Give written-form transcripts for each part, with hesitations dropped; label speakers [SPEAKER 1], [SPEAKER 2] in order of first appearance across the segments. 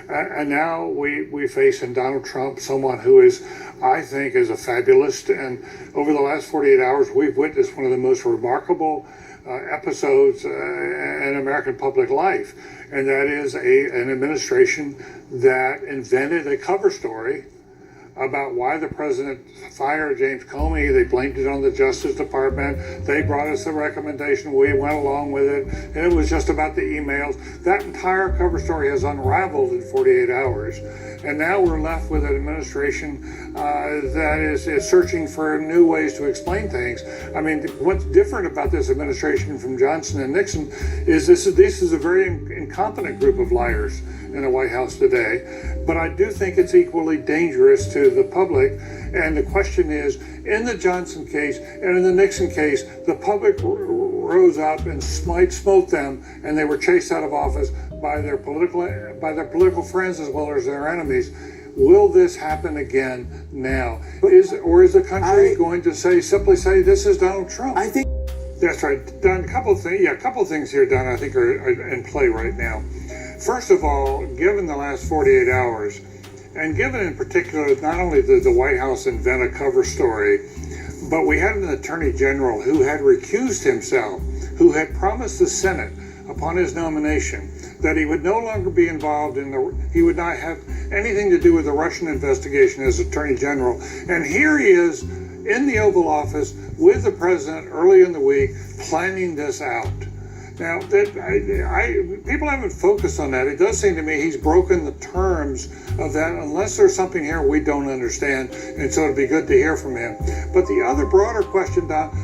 [SPEAKER 1] And now we face in Donald Trump someone who is, I think, is a fabulist. And over the last 48 hours, we've witnessed one of the most remarkable episodes in American public life. And that is an administration that invented a cover story about why the president fired James Comey. They blamed it on the Justice Department. They brought us the recommendation. We went along with it. And it was just about the emails. That entire cover story has unraveled in 48 hours. And now we're left with an administration that is searching for new ways to explain things. I mean, what's different about this administration from Johnson and Nixon is this is a very incompetent group of liars in the White House today. But I do think it's equally dangerous to the public. And the question is, in the Johnson case and in the Nixon case, the public rose up and smote them, and they were chased out of office by their political friends as well as their enemies. Will this happen again now? Is the country going to simply say this is Donald Trump?
[SPEAKER 2] I think
[SPEAKER 1] that's right, Don. A couple of things here, Don, I think are in play right now. First of all, given the last 48 hours, and given in particular not only the White House invent a cover story, but we had an attorney general who had recused himself, who had promised the Senate upon his nomination that he would no longer be involved he would not have anything to do with the Russian investigation as Attorney General. And here he is in the Oval Office with the president early in the week planning this out. Now, people haven't focused on that. It does seem to me he's broken the terms of that, unless there's something here we don't understand, and so it'd be good to hear from him. But the other broader question, Don,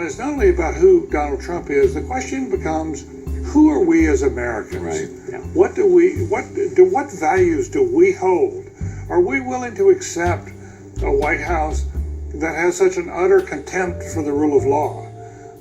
[SPEAKER 1] is not only about who Donald Trump is. The question becomes, who are we as Americans?
[SPEAKER 2] Right. Yeah.
[SPEAKER 1] What values do we hold? Are we willing to accept a White House that has such an utter contempt for the rule of law?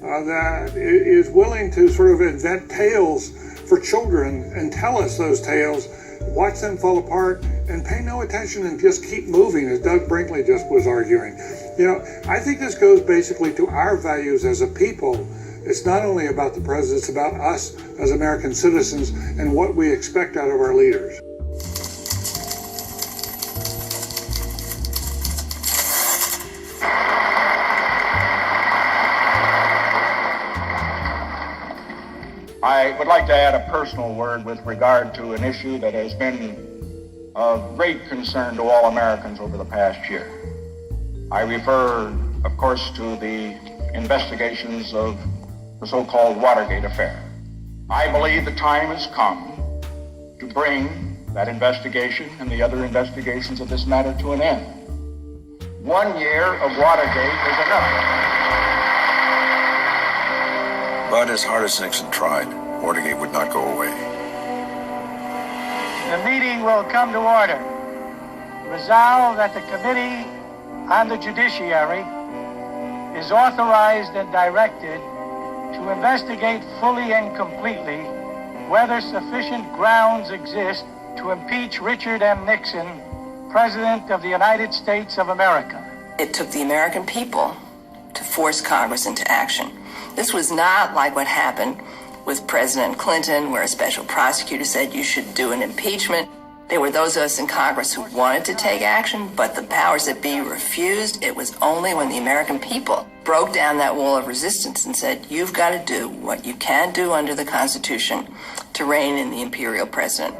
[SPEAKER 1] That is willing to sort of invent tales for children and tell us those tales, watch them fall apart, and pay no attention and just keep moving, as Doug Brinkley just was arguing. You know, I think this goes basically to our values as a people. It's not only about the president, it's about us as American citizens and what we expect out of our leaders.
[SPEAKER 3] I would like to add a personal word with regard to an issue that has been of great concern to all Americans over the past year. I refer, of course, to the investigations of the so-called Watergate affair. I believe the time has come to bring that investigation and the other investigations of this matter to an end. 1 year of Watergate is enough.
[SPEAKER 4] But as hard as Nixon tried, Watergate would not go away.
[SPEAKER 5] The meeting will come to order. Resolved that the Committee on the Judiciary is authorized and directed to investigate fully and completely whether sufficient grounds exist to impeach Richard M. Nixon, President of the United States of America.
[SPEAKER 6] It took the American people to force Congress into action. This was not like what happened with President Clinton, where a special prosecutor said you should do an impeachment. There were those of us in Congress who wanted to take action, but the powers that be refused. It was only when the American people broke down that wall of resistance and said, you've got to do what you can do under the Constitution to rein in the imperial president.